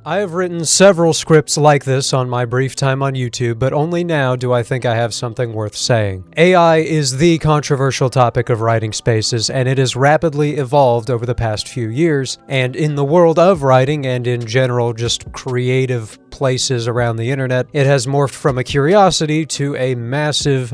I have written several scripts like this on my brief time on YouTube, but only now do I think I have something worth saying. AI is the controversial topic of writing spaces, and it has rapidly evolved over the past few years, and in the world of writing and in general just creative places around the internet, it has morphed from a curiosity to a massive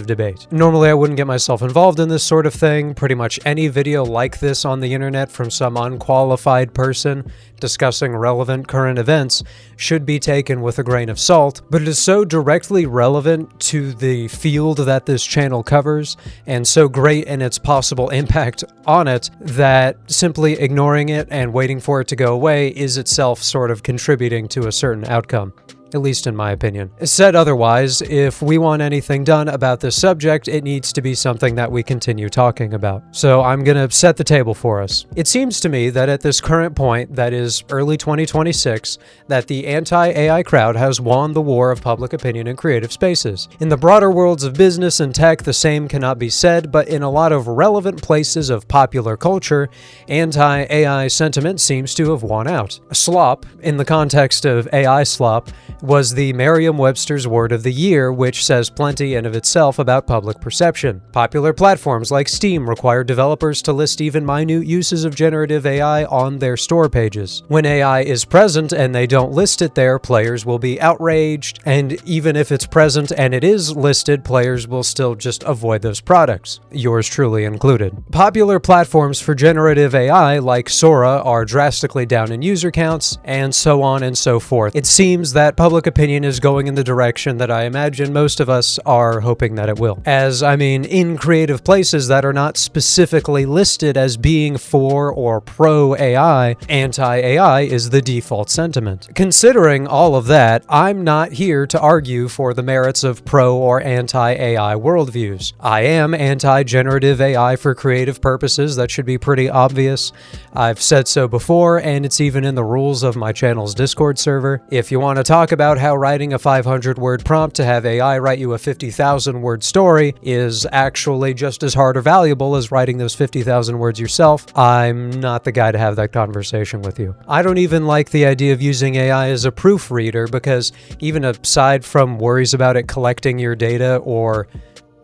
debate. Normally I wouldn't get myself involved in this sort of thing. Pretty much any video like this on the internet from some unqualified person discussing relevant current events should be taken with a grain of salt, but it is so directly relevant to the field that this channel covers and so great in its possible impact on it that simply ignoring it and waiting for it to go away is itself sort of contributing to a certain outcome. At least in my opinion. Said otherwise, if we want anything done about this subject, it needs to be something that we continue talking about. So I'm gonna set the table for us. It seems to me that at this current point, that is early 2026, that the anti-AI crowd has won the war of public opinion in creative spaces. In the broader worlds of business and tech, the same cannot be said, but in a lot of relevant places of popular culture, anti-AI sentiment seems to have won out. Slop, in the context of AI slop, was the Merriam-Webster's word of the year, which says plenty in of itself about public perception. Popular platforms like Steam require developers to list even minute uses of generative AI on their store pages. When AI is present and they don't list it there, players will be outraged, and even if it's present and it is listed, players will still just avoid those products, yours truly included. Popular platforms for generative AI like Sora are drastically down in user counts, and so on and so forth. It seems that public opinion is going in the direction that I imagine most of us are hoping that it will. In creative places that are not specifically listed as being for or pro-AI, anti-AI is the default sentiment. Considering all of that, I'm not here to argue for the merits of pro or anti-AI worldviews. I am anti-generative AI for creative purposes. That should be pretty obvious. I've said so before, and it's even in the rules of my channel's Discord server. If you want to talk about how writing a 500-word prompt to have AI write you a 50,000-word story is actually just as hard or valuable as writing those 50,000 words yourself, I'm not the guy to have that conversation with you. I don't even like the idea of using AI as a proofreader because even aside from worries about it collecting your data or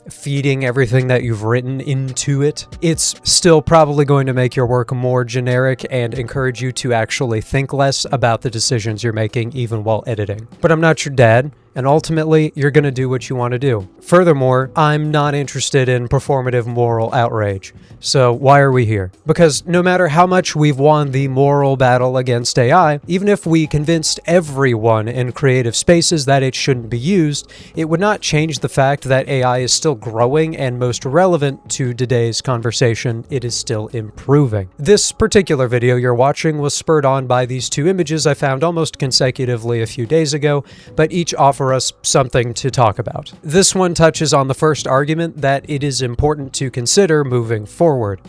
feeding everything that you've written into it, it's still probably going to make your work more generic and encourage you to actually think less about the decisions you're making even while editing. But I'm not your dad, and ultimately, you're gonna do what you want to do. Furthermore, I'm not interested in performative moral outrage. So why are we here? Because no matter how much we've won the moral battle against AI, even if we convinced everyone in creative spaces that it shouldn't be used, it would not change the fact that AI is still growing and most relevant to today's conversation, it is still improving. This particular video you're watching was spurred on by these two images I found almost consecutively a few days ago, but each offer us something to talk about. This one touches on the first argument that it is important to consider moving forward.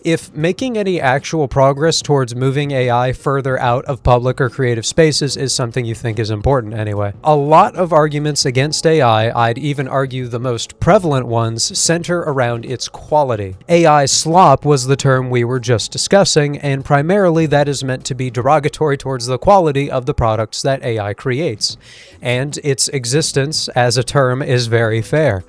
If making any actual progress towards moving AI further out of public or creative spaces is something you think is important anyway. A lot of arguments against AI, I'd even argue the most prevalent ones, center around its quality. AI slop was the term we were just discussing, and primarily that is meant to be derogatory towards the quality of the products that AI creates. And its existence as a term is very fair.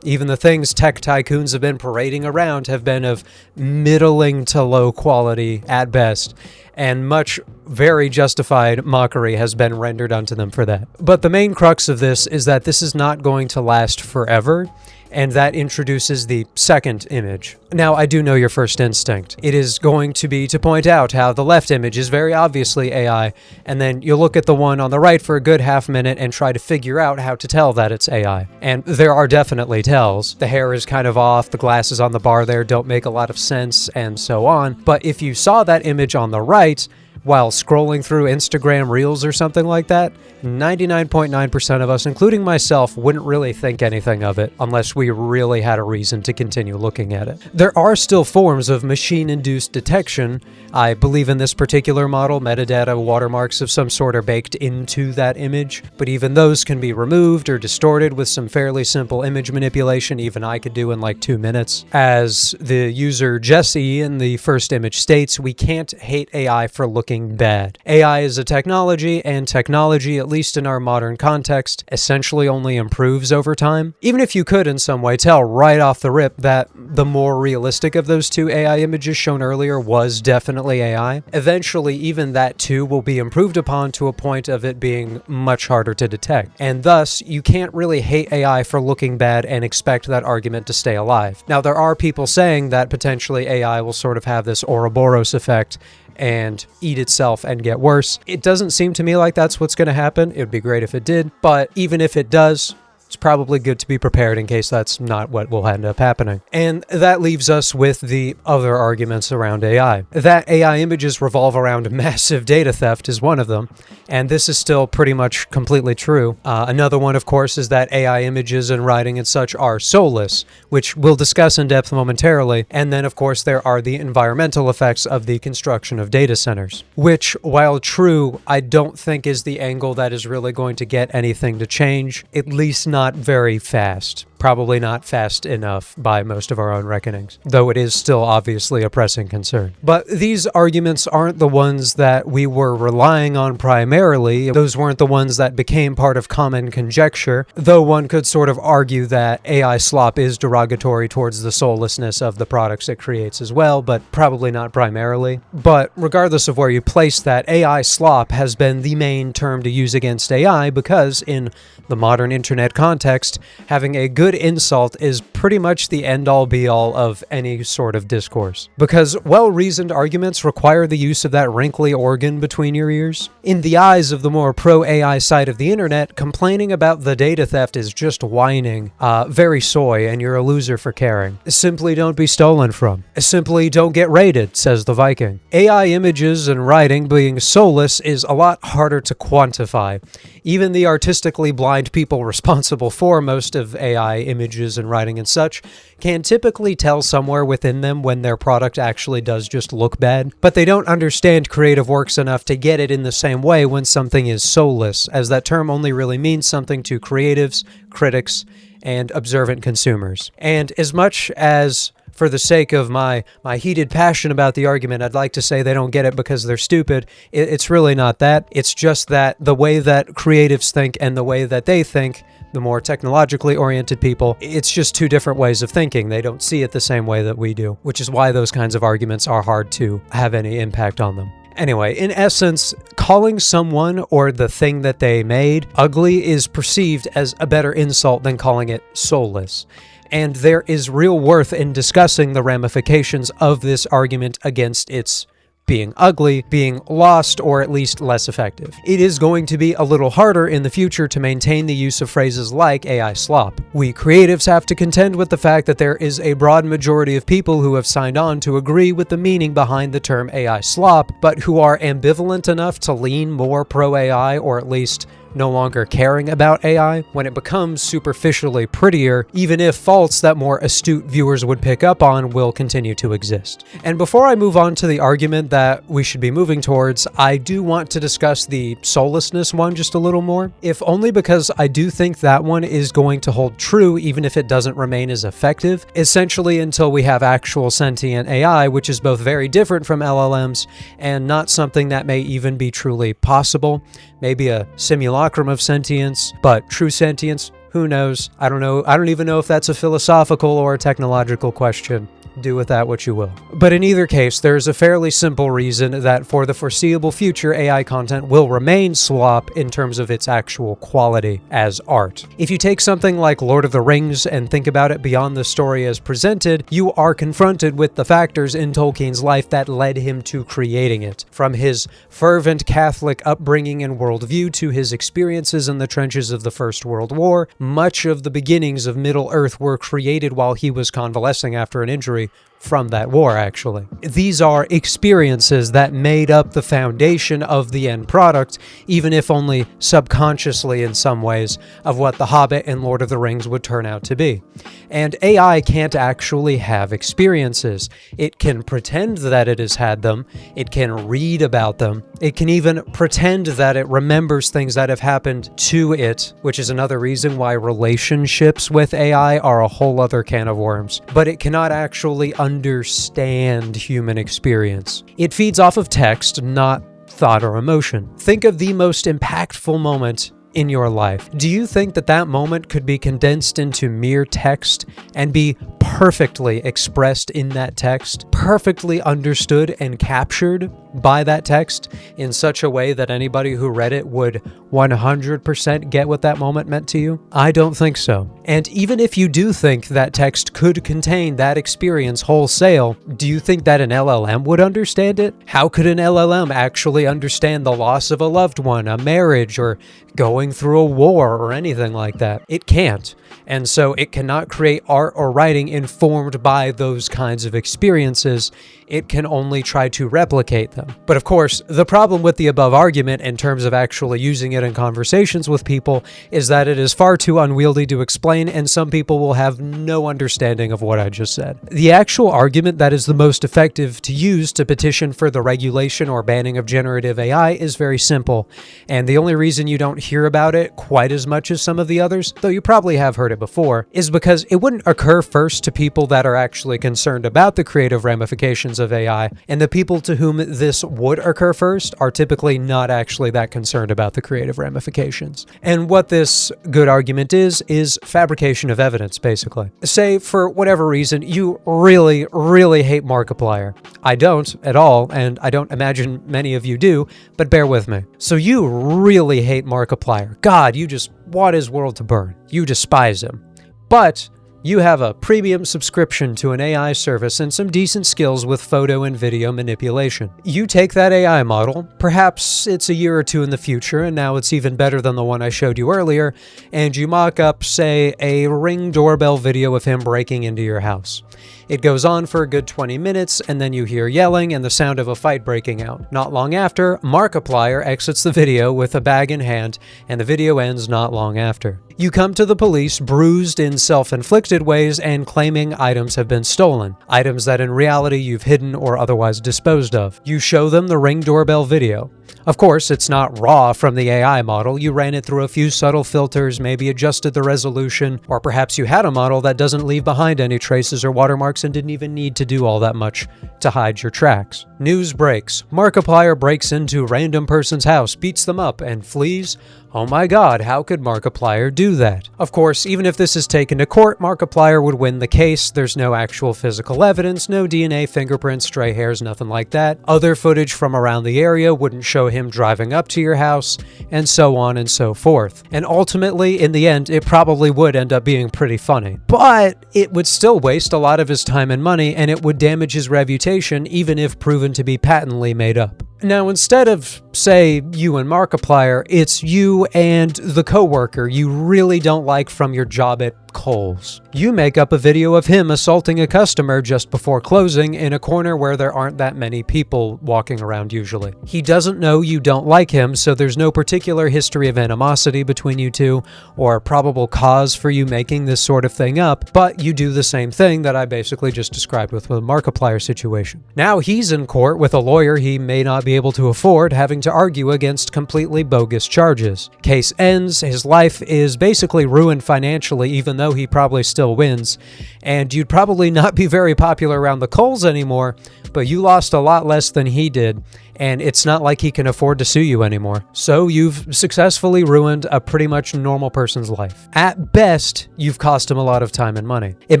Even the things tech tycoons have been parading around have been of middling to low quality at best, and much very justified mockery has been rendered unto them for that. But the main crux of this is that this is not going to last forever, and that introduces the second image. Now, I do know your first instinct. It is going to be to point out how the left image is very obviously AI, and then you'll look at the one on the right for a good half minute and try to figure out how to tell that it's AI. And there are definitely tells. The hair is kind of off, the glasses on the bar there don't make a lot of sense, and so on. But if you saw that image on the right, while scrolling through Instagram Reels or something like that, 99.9% of us, including myself, wouldn't really think anything of it unless we really had a reason to continue looking at it. There are still forms of machine-induced detection. I believe in this particular model, metadata watermarks of some sort are baked into that image, but even those can be removed or distorted with some fairly simple image manipulation even I could do in like 2 minutes. As the user Jesse in the first image states, we can't hate AI for looking looking bad. AI is a technology, and technology, at least in our modern context, essentially only improves over time. Even if you could in some way tell right off the rip that the more realistic of those two AI images shown earlier was definitely AI, eventually even that too will be improved upon to a point of it being much harder to detect. And thus, you can't really hate AI for looking bad and expect that argument to stay alive. Now, there are people saying that potentially AI will sort of have this Ouroboros effect and eat itself and get worse. It doesn't seem to me like that's what's going to happen. It would be great if it did, but even if it does, it's probably good to be prepared in case that's not what will end up happening. And that leaves us with the other arguments around AI. That AI images revolve around massive data theft is one of them, and this is still pretty much completely true. Another one, of course, is that AI images and writing and such are soulless, which we'll discuss in depth momentarily. And then, of course, there are the environmental effects of the construction of data centers, which, while true, I don't think is the angle that is really going to get anything to change, at least not very fast. Probably not fast enough by most of our own reckonings, though it is still obviously a pressing concern. But these arguments aren't the ones that we were relying on primarily. Those weren't the ones that became part of common conjecture, though one could sort of argue that AI slop is derogatory towards the soullessness of the products it creates as well, but probably not primarily. But regardless of where you place that, AI slop has been the main term to use against AI because in the modern internet context, having a good insult is pretty much the end-all be-all of any sort of discourse. Because well-reasoned arguments require the use of that wrinkly organ between your ears. In the eyes of the more pro-AI side of the internet, complaining about the data theft is just whining. Very soy, and you're a loser for caring. Simply don't be stolen from. Simply don't get raided, says the Viking. AI images and writing being soulless is a lot harder to quantify. Even the artistically blind people responsible for most of AI images and writing and such can typically tell somewhere within them when their product actually does just look bad, but they don't understand creative works enough to get it in the same way when something is soulless, as that term only really means something to creatives, critics, and observant consumers. And as much as for the sake of my heated passion about the argument, I'd like to say they don't get it because they're stupid. It's really not that. It's just that the way that creatives think and the way that they think, the more technologically oriented people, it's just two different ways of thinking. They don't see it the same way that we do, which is why those kinds of arguments are hard to have any impact on them. Anyway, in essence, calling someone or the thing that they made ugly is perceived as a better insult than calling it soulless. And there is real worth in discussing the ramifications of this argument against its being ugly, being lost, or at least less effective. It is going to be a little harder in the future to maintain the use of phrases like AI slop. We creatives have to contend with the fact that there is a broad majority of people who have signed on to agree with the meaning behind the term AI slop, but who are ambivalent enough to lean more pro-AI, or at least no longer caring about AI when it becomes superficially prettier, even if faults that more astute viewers would pick up on will continue to exist. And before I move on to the argument that we should be moving towards, I do want to discuss the soullessness one just a little more, if only because I do think that one is going to hold true even if it doesn't remain as effective, essentially until we have actual sentient AI, which is both very different from LLMs and not something that may even be truly possible. Maybe a simulacrum of sentience, but true sentience, who knows? I don't know. I don't even know if that's a philosophical or a technological question. Do with that what you will. But in either case, there's a fairly simple reason that for the foreseeable future, AI content will remain slop in terms of its actual quality as art. If you take something like Lord of the Rings and think about it beyond the story as presented, you are confronted with the factors in Tolkien's life that led him to creating it. From his fervent Catholic upbringing and worldview to his experiences in the trenches of the First World War, much of the beginnings of Middle-earth were created while he was convalescing after an injury from that war, actually. These are experiences that made up the foundation of the end product, even if only subconsciously in some ways, of what The Hobbit and Lord of the Rings would turn out to be. And AI can't actually have experiences. It can pretend that it has had them, it can read about them, it can even pretend that it remembers things that have happened to it, which is another reason why relationships with AI are a whole other can of worms. But it cannot actually understand human experience. It feeds off of text, not thought or emotion. Think of the most impactful moment in your life. Do you think that that moment could be condensed into mere text and be perfectly expressed in that text, perfectly understood and captured by that text in such a way that anybody who read it would 100% get what that moment meant to you? I don't think so. And even if you do think that text could contain that experience wholesale, do you think that an LLM would understand it? How could an LLM actually understand the loss of a loved one, a marriage, or going through a war or anything like that? It can't. And so it cannot create art or writing informed by those kinds of experiences. It can only try to replicate them. But of course, the problem with the above argument in terms of actually using it in conversations with people is that it is far too unwieldy to explain, and some people will have no understanding of what I just said. The actual argument that is the most effective to use to petition for the regulation or banning of generative AI is very simple, and the only reason you don't hear about it quite as much as some of the others, though you probably have heard it before, is because it wouldn't occur first to people that are actually concerned about the creative ramifications of AI, and the people to whom this would occur first are typically not actually that concerned about the creative ramifications. And what this good argument is fabrication of evidence, basically. Say, for whatever reason, you really, really hate Markiplier. I don't at all, and I don't imagine many of you do, but bear with me. So you really hate Markiplier. God, you just want his world to burn. You despise him. But you have a premium subscription to an AI service and some decent skills with photo and video manipulation. You take that AI model, perhaps it's a year or two in the future, and now it's even better than the one I showed you earlier, and you mock up, say, a Ring doorbell video of him breaking into your house. It goes on for a good 20 minutes, and then you hear yelling and the sound of a fight breaking out. Not long after, Markiplier exits the video with a bag in hand, and the video ends not long after. You come to the police bruised in self-inflicted ways and claiming items have been stolen, items that in reality you've hidden or otherwise disposed of. You show them the Ring doorbell video. Of course, it's not raw from the AI model. You ran it through a few subtle filters, maybe adjusted the resolution, or perhaps you had a model that doesn't leave behind any traces or watermarks and didn't even need to do all that much to hide your tracks. News breaks. Markiplier breaks into random person's house, beats them up, and flees. Oh my god, how could Markiplier do that? Of course, even if this is taken to court, Markiplier would win the case. There's no actual physical evidence, no DNA, fingerprints, stray hairs, nothing like that. Other footage from around the area wouldn't show him driving up to your house, and so on and so forth. And ultimately, in the end, it probably would end up being pretty funny. But it would still waste a lot of his time and money, and it would damage his reputation even if proven to be patently made up. Now, instead of, say, you and Markiplier, it's you and the coworker you really don't like from your job at Kohl's. You make up a video of him assaulting a customer just before closing in a corner where there aren't that many people walking around usually. He doesn't know you don't like him, so there's no particular history of animosity between you two or probable cause for you making this sort of thing up, but you do the same thing that I basically just described with the Markiplier situation. Now he's in court with a lawyer he may not be able to afford, having to argue against completely bogus charges. Case ends, his life is basically ruined financially, even though he probably still wins, and you'd probably not be very popular around the Kohl's anymore, but you lost a lot less than he did, and it's not like he can afford to sue you anymore. So you've successfully ruined a pretty much normal person's life. At best, you've cost him a lot of time and money. It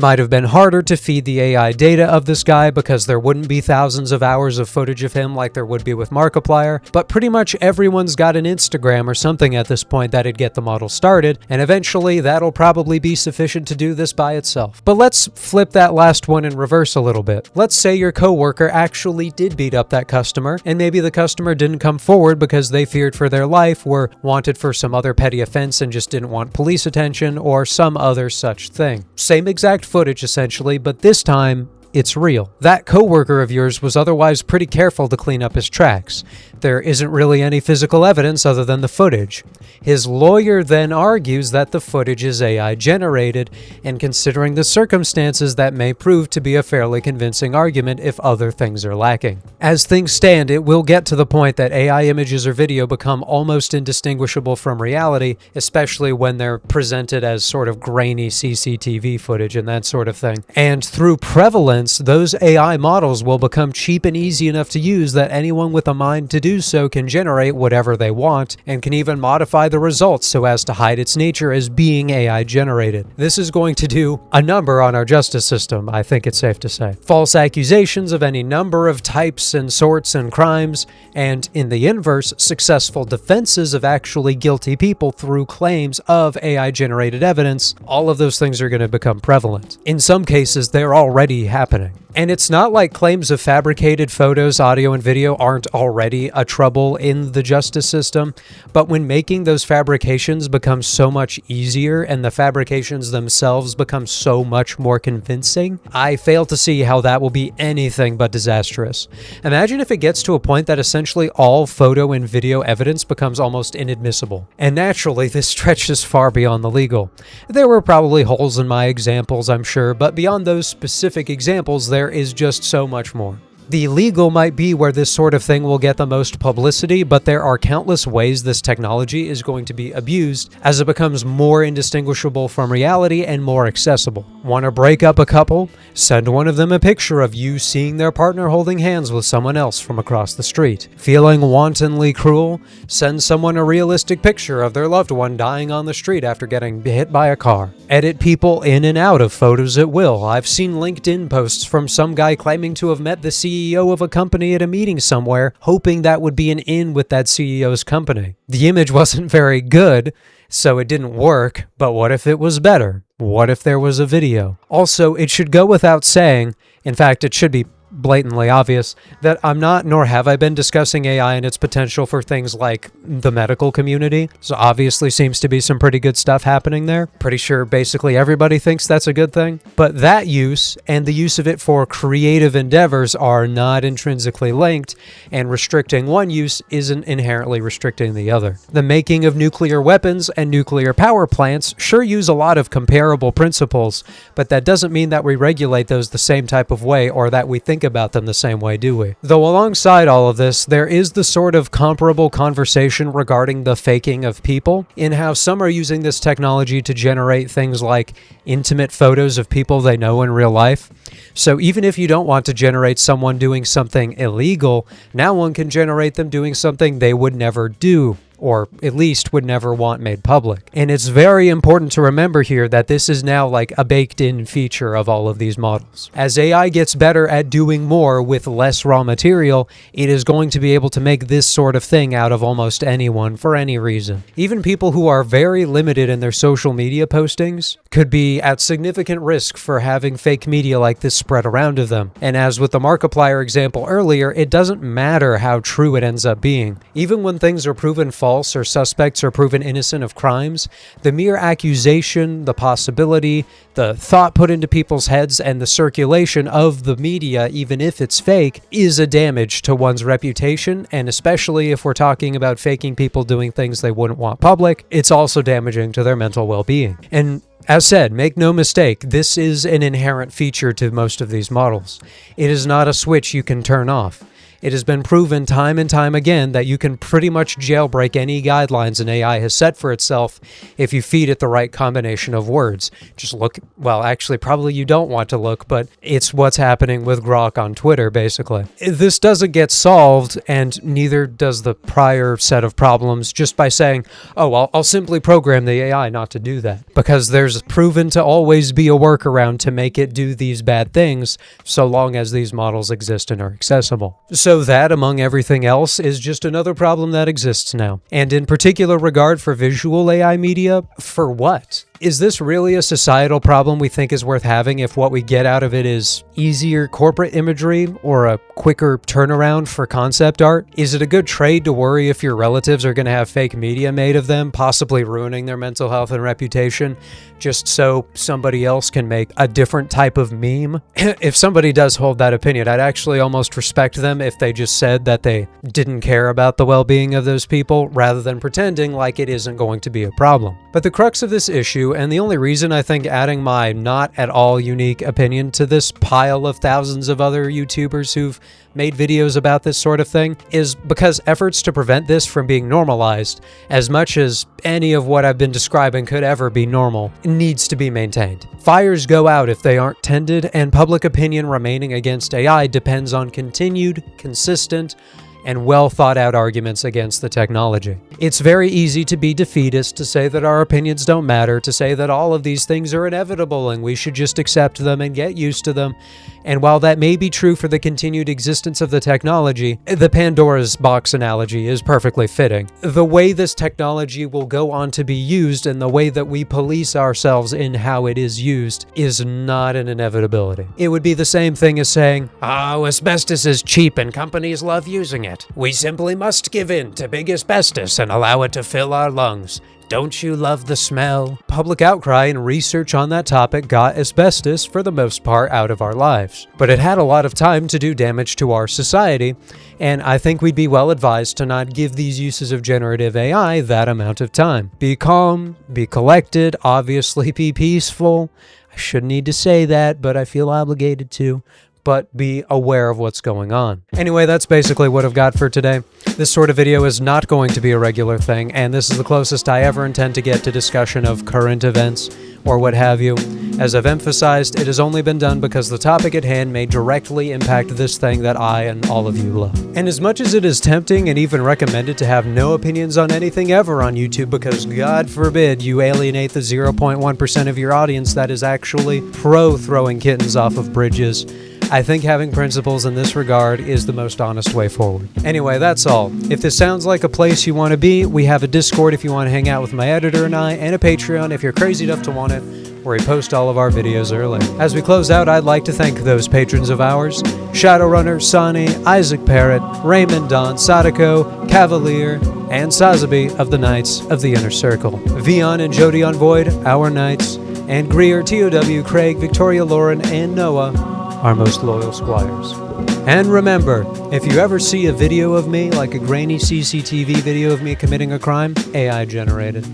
might have been harder to feed the AI data of this guy because there wouldn't be thousands of hours of footage of him like there would be with Markiplier, but pretty much everyone's got an Instagram or something at this point that'd get the model started, and eventually that'll probably be sufficient to do this by itself. But let's flip that last one in reverse a little bit. Let's say your coworker actually did beat up that customer, and maybe the customer didn't come forward because they feared for their life, were wanted for some other petty offense and just didn't want police attention, or some other such thing. Same exact footage essentially, but this time it's real. That coworker of yours was otherwise pretty careful to clean up his tracks. There isn't really any physical evidence other than the footage. His lawyer then argues that the footage is AI generated, and considering the circumstances, that may prove to be a fairly convincing argument if other things are lacking. As things stand, it will get to the point that AI images or video become almost indistinguishable from reality, especially when they're presented as sort of grainy CCTV footage and that sort of thing. And through prevalence, those AI models will become cheap and easy enough to use that anyone with a mind to do do so can generate whatever they want and can even modify the results so as to hide its nature as being AI generated. This is going to do a number on our justice system, I think it's safe to say. False accusations of any number of types and sorts and crimes, and in the inverse, successful defenses of actually guilty people through claims of AI-generated evidence, all of those things are going to become prevalent. In some cases, they're already happening. And it's not like claims of fabricated photos, audio, and video aren't already a trouble in the justice system, but when making those fabrications becomes so much easier and the fabrications themselves become so much more convincing, I fail to see how that will be anything but disastrous. Imagine if it gets to a point that essentially all photo and video evidence becomes almost inadmissible. And naturally, this stretches far beyond the legal. There were probably holes in my examples, I'm sure, but beyond those specific examples, there is just so much more. The legal might be where this sort of thing will get the most publicity, but there are countless ways this technology is going to be abused as it becomes more indistinguishable from reality and more accessible. Want to break up a couple? Send one of them a picture of you seeing their partner holding hands with someone else from across the street. Feeling wantonly cruel? Send someone a realistic picture of their loved one dying on the street after getting hit by a car. Edit people in and out of photos at will. I've seen LinkedIn posts from some guy claiming to have met the CEO of a company at a meeting somewhere, hoping that would be an in with that CEO's company. The image wasn't very good, so it didn't work, but what if it was better? What if there was a video? Also, it should go without saying, in fact, it should be blatantly obvious, that I'm not, nor have I been discussing AI and its potential for things like the medical community. So obviously seems to be some pretty good stuff happening there. Pretty sure basically everybody thinks that's a good thing. But that use and the use of it for creative endeavors are not intrinsically linked, and restricting one use isn't inherently restricting the other. The making of nuclear weapons and nuclear power plants sure use a lot of comparable principles, but that doesn't mean that we regulate those the same type of way or that we think about them the same way, do we? Though alongside all of this, there is the sort of comparable conversation regarding the faking of people, in how some are using this technology to generate things like intimate photos of people they know in real life. So even if you don't want to generate someone doing something illegal, now one can generate them doing something they would never do, or at least would never want made public. And it's very important to remember here that this is now like a baked-in feature of all of these models. As AI gets better at doing more with less raw material, it is going to be able to make this sort of thing out of almost anyone for any reason. Even people who are very limited in their social media postings could be at significant risk for having fake media like this spread around to them. And as with the Markiplier example earlier, it doesn't matter how true it ends up being. Even when things are proven false or suspects are proven innocent of crimes, the mere accusation, the possibility, the thought put into people's heads, and the circulation of the media, even if it's fake, is a damage to one's reputation, and especially if we're talking about faking people doing things they wouldn't want public, it's also damaging to their mental well-being. And as said, make no mistake, this is an inherent feature to most of these models. It is not a switch you can turn off. It has been proven time and time again that you can pretty much jailbreak any guidelines an AI has set for itself if you feed it the right combination of words. Just look, well, actually, probably you don't want to look, but it's what's happening with Grok on Twitter, basically. This doesn't get solved, and neither does the prior set of problems, just by saying, oh, I'll simply program the AI not to do that. Because there's proven to always be a workaround to make it do these bad things, so long as these models exist and are accessible. So that, among everything else, is just another problem that exists now. And in particular regard for visual AI media, for what? Is this really a societal problem we think is worth having if what we get out of it is easier corporate imagery or a quicker turnaround for concept art? Is it a good trade to worry if your relatives are going to have fake media made of them, possibly ruining their mental health and reputation, just so somebody else can make a different type of meme? If somebody does hold that opinion, I'd actually almost respect them if they just said that they didn't care about the well-being of those people, rather than pretending like it isn't going to be a problem. But the crux of this issue, and the only reason I think adding my not at all unique opinion to this pile of thousands of other YouTubers who've made videos about this sort of thing, is because efforts to prevent this from being normalized, as much as any of what I've been describing could ever be normal, needs to be maintained. Fires go out if they aren't tended, and public opinion remaining against AI depends on continued, consistent, and well thought out arguments against the technology. It's very easy to be defeatist, to say that our opinions don't matter, to say that all of these things are inevitable and we should just accept them and get used to them. And while that may be true for the continued existence of the technology, the Pandora's box analogy is perfectly fitting. The way this technology will go on to be used and the way that we police ourselves in how it is used is not an inevitability. It would be the same thing as saying, "Oh, asbestos is cheap and companies love using it. We simply must give in to big asbestos and allow it to fill our lungs. Don't you love the smell?" Public outcry and research on that topic got asbestos, for the most part, out of our lives. But it had a lot of time to do damage to our society, and I think we'd be well advised to not give these uses of generative AI that amount of time. Be calm, be collected, obviously be peaceful. I shouldn't need to say that, but I feel obligated to. But be aware of what's going on. Anyway, that's basically what I've got for today. This sort of video is not going to be a regular thing, and this is the closest I ever intend to get to discussion of current events or what have you. As I've emphasized, it has only been done because the topic at hand may directly impact this thing that I and all of you love. And as much as it is tempting and even recommended to have no opinions on anything ever on YouTube, because God forbid you alienate the 0.1% of your audience that is actually pro throwing kittens off of bridges, I think having principles in this regard is the most honest way forward. Anyway, that's all. If this sounds like a place you want to be, we have a Discord if you want to hang out with my editor and I, and a Patreon if you're crazy enough to want it, where we post all of our videos early. As we close out, I'd like to thank those patrons of ours: Shadowrunner, Sani, Isaac Parrott, Raymond Don, Sadako, Cavalier, and Sazabi of the Knights of the Inner Circle, Vion and Jody on Void, our Knights, and Greer, TOW, Craig, Victoria Lauren, and Noah, our most loyal squires. And remember, if you ever see a video of me, like a grainy CCTV video of me committing a crime, AI generated.